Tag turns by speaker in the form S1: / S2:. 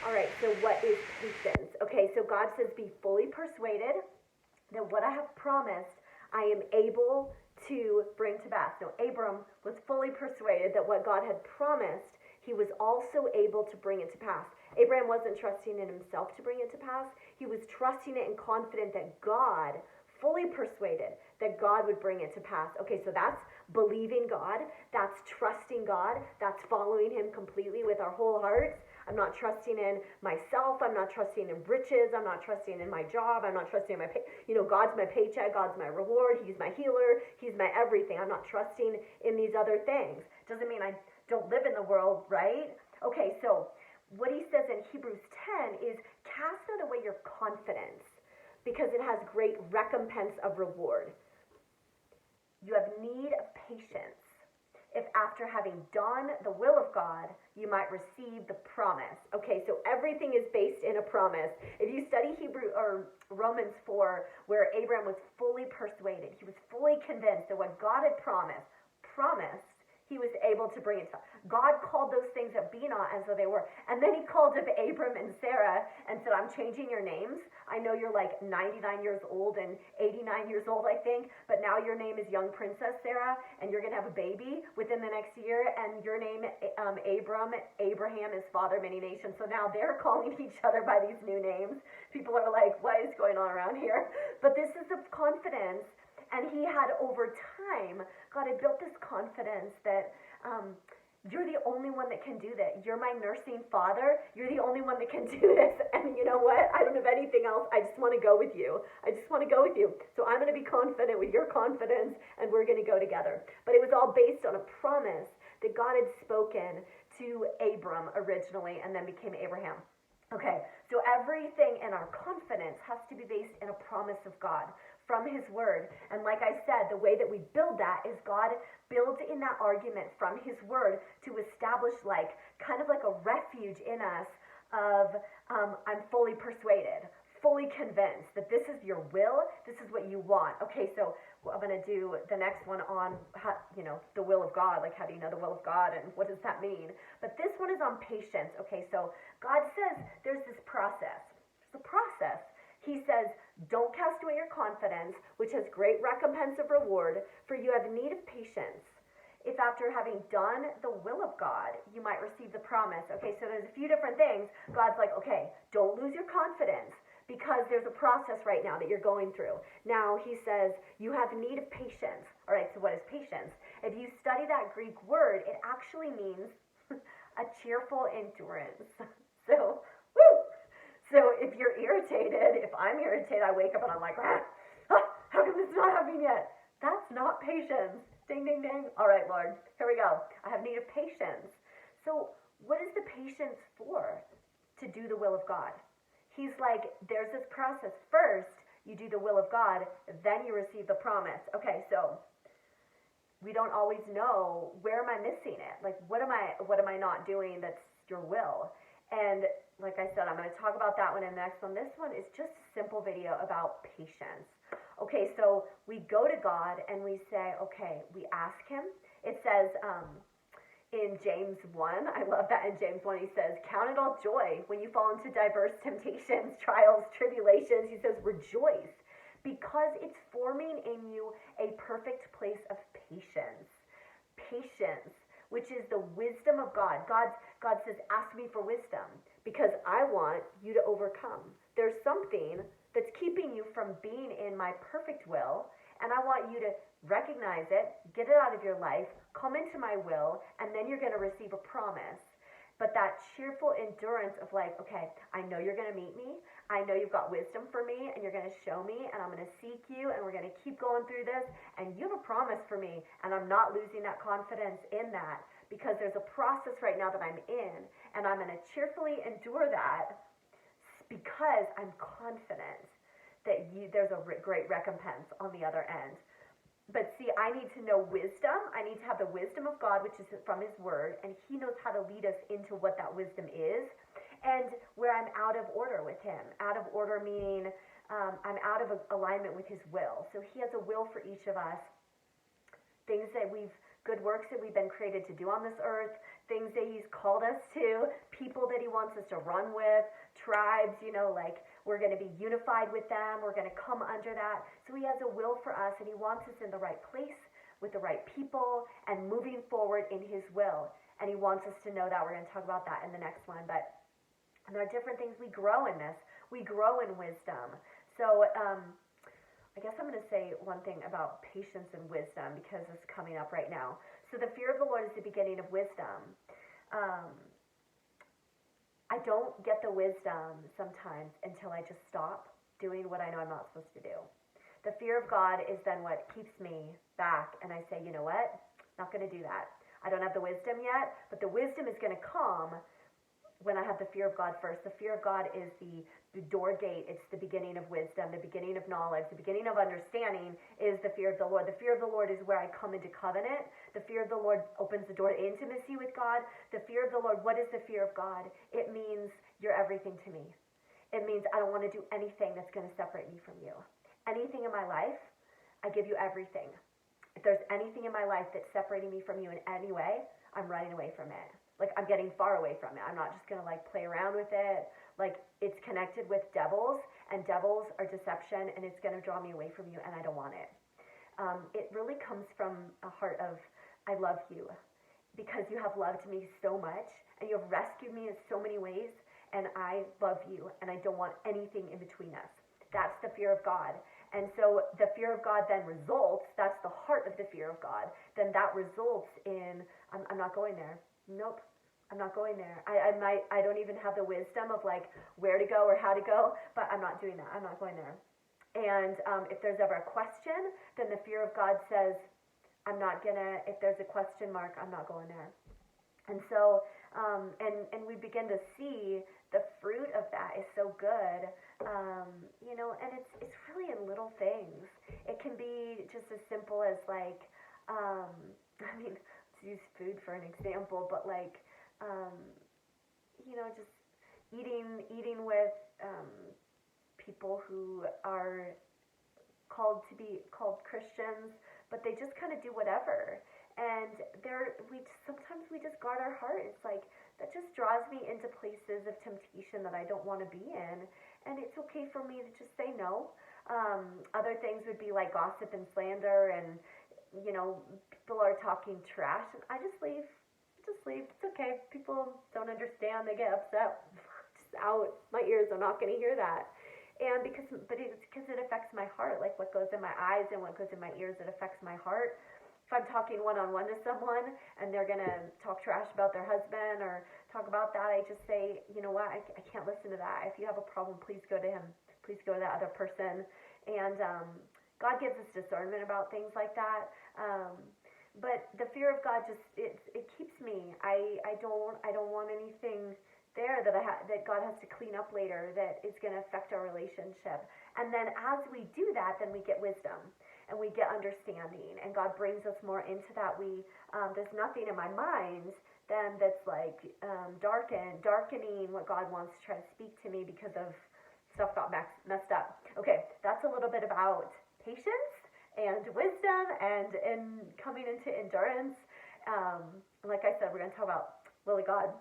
S1: All right, so what is patience? Okay, so God says, be fully persuaded that what I have promised, I am able to bring to pass. Now, Abram was fully persuaded that what God had promised, he was also able to bring it to pass. Abraham wasn't trusting in himself to bring it to pass. He was trusting it and confident that God, fully persuaded that God would bring it to pass. Okay, so that's believing God, that's trusting God, that's following him completely with our whole hearts. I'm not trusting in myself. I'm not trusting in riches. I'm not trusting in my job. I'm not trusting in my, God's my paycheck. God's my reward. He's my healer. He's my everything. I'm not trusting in these other things. Doesn't mean I don't live in the world, right? Okay, so what he says in Hebrews 10 is cast not away your confidence because it has great recompense of reward. You have need of patience, if after having done the will of God, you might receive the promise. Okay, so everything is based in a promise. If you study Hebrew or Romans 4, where Abraham was fully persuaded, he was fully convinced that what God had promised, he was able to bring it to. God called those things that be not as though they were. And then he called up Abram and Sarah and said, I'm changing your names. I know you're like 99 years old and 89 years old, I think, but now your name is young princess Sarah, and you're going to have a baby within the next year, and your name, Abraham is father of many nations. So now they're calling each other by these new names. People are like, what is going on around here? But this is the confidence. And he had, over time, God had built this confidence that you're the only one that can do that. You're my nursing father. You're the only one that can do this. And you know what? I don't have anything else. I just want to go with you. I just want to go with you. So I'm going to be confident with your confidence, and we're going to go together. But it was all based on a promise that God had spoken to Abram originally and then became Abraham. Okay, so everything in our confidence has to be based in a promise of God from his word. And like I said, the way that we build that is God builds in that argument from his word to establish like kind of like a refuge in us of I'm fully persuaded, fully convinced that this is your will, this is what you want. Okay, so I'm going to do the next one on how, the will of God, like how do you know the will of God and what does that mean? But this one is on patience. Okay, so God says there's this process. There's a process. He says, don't cast away your confidence, which has great recompense of reward, for you have need of patience. If after having done the will of God, you might receive the promise. Okay, so there's a few different things. God's like, okay, don't lose your confidence because there's a process right now that you're going through. Now, he says, you have need of patience. All right, so what is patience? If you study that Greek word, it actually means a cheerful endurance. So, woo! So if you're irritated, if I'm irritated, I wake up and I'm like, how come this is not happening yet? That's not patience. Ding, ding, ding. All right, Lord, here we go. I have need of patience. So what is the patience for? To do the will of God. He's like, there's this process. First, you do the will of God, then you receive the promise. Okay, so we don't always know, where am I missing it? Like, what am I not doing that's your will? And like I said, I'm going to talk about that one and the next one. This one is just a simple video about patience. Okay, so we go to God and we say, okay, we ask him. It says in James 1, I love that in James 1, he says, count it all joy when you fall into diverse temptations, trials, tribulations. He says, rejoice, because it's forming in you a perfect place of patience. Patience, which is the wisdom of God. God says, ask me for wisdom because I want you to overcome. There's something that's keeping you from being in my perfect will, and I want you to recognize it, get it out of your life, come into my will, and then you're going to receive a promise. But that cheerful endurance of like, okay, I know you're going to meet me. I know you've got wisdom for me, and you're going to show me, and I'm going to seek you, and we're going to keep going through this, and you have a promise for me, and I'm not losing that confidence in that, because there's a process right now that I'm in, and I'm going to cheerfully endure that because I'm confident that there's a great recompense on the other end. But see, I need to know wisdom. I need to have the wisdom of God, which is from his word, and he knows how to lead us into what that wisdom is, and where I'm out of order with him. Out of order meaning I'm out of alignment with his will. So he has a will for each of us, things that good works that we've been created to do on this earth, things that he's called us to, people that he wants us to run with, tribes, like we're going to be unified with them. We're going to come under that. So he has a will for us, and he wants us in the right place with the right people and moving forward in his will. And he wants us to know that. We're going to talk about that in the next one. But there are different things. We grow in this. We grow in wisdom. So I guess I'm going to say one thing about patience and wisdom because it's coming up right now. So the fear of the Lord is the beginning of wisdom. I don't get the wisdom sometimes until I just stop doing what I know I'm not supposed to do. The fear of God is then what keeps me back, and I say, you know what? Not going to do that. I don't have the wisdom yet, but the wisdom is going to come when I have the fear of God first. The fear of God is the door gate. It's the beginning of wisdom, the beginning of knowledge, the beginning of understanding is the fear of the Lord. The fear of the Lord is where I come into covenant. The fear of the Lord opens the door to intimacy with God. The fear of the Lord, what is the fear of God? It means you're everything to me. It means I don't want to do anything that's going to separate me from you. Anything in my life, I give you everything. If there's anything in my life that's separating me from you in any way, I'm running away from it. Like, I'm getting far away from it. I'm not just going to, play around with it. Like, it's connected with devils, and devils are deception, and it's going to draw me away from you, and I don't want it. It really comes from a heart of, I love you, because you have loved me so much, and you have rescued me in so many ways, and I love you, and I don't want anything in between us. That's the fear of God. And so the fear of God then results, that's the heart of the fear of God, then that results in, I'm not going there. Nope, I'm not going there. I don't even have the wisdom of where to go or how to go, but I'm not doing that. I'm not going there. And if there's ever a question, then the fear of God says, I'm not gonna, if there's a question mark, I'm not going there. And so, and we begin to see the fruit of that is so good, and it's really in little things. It can be just as simple as to use food for an example, but just eating with people who are called to be called Christians, but they just kind of do whatever. And sometimes we just guard our heart. It's that just draws me into places of temptation that I don't want to be in, and it's okay for me to just say no. Other things would be gossip and slander, and people are talking trash, and I just leave. It's okay. People don't understand. They get upset. Just out. My ears are not going to hear that. And because it affects my heart. What goes in my eyes and what goes in my ears, it affects my heart. If I'm talking one-on-one to someone and they're going to talk trash about their husband or talk about that, I just say, you know what, I can't listen to that. If you have a problem, please go to him. Please go to that other person. And God gives us discernment about things like that. But the fear of God it keeps me. I don't want anything there that God has to clean up later that is going to affect our relationship. And then as we do that, then we get wisdom. And we get understanding, and God brings us more into that. There's nothing in my mind then that's darkening what God wants to try to speak to me because of stuff got messed up. Okay, that's a little bit about patience and wisdom and coming into endurance. Like I said, we're going to talk about will of God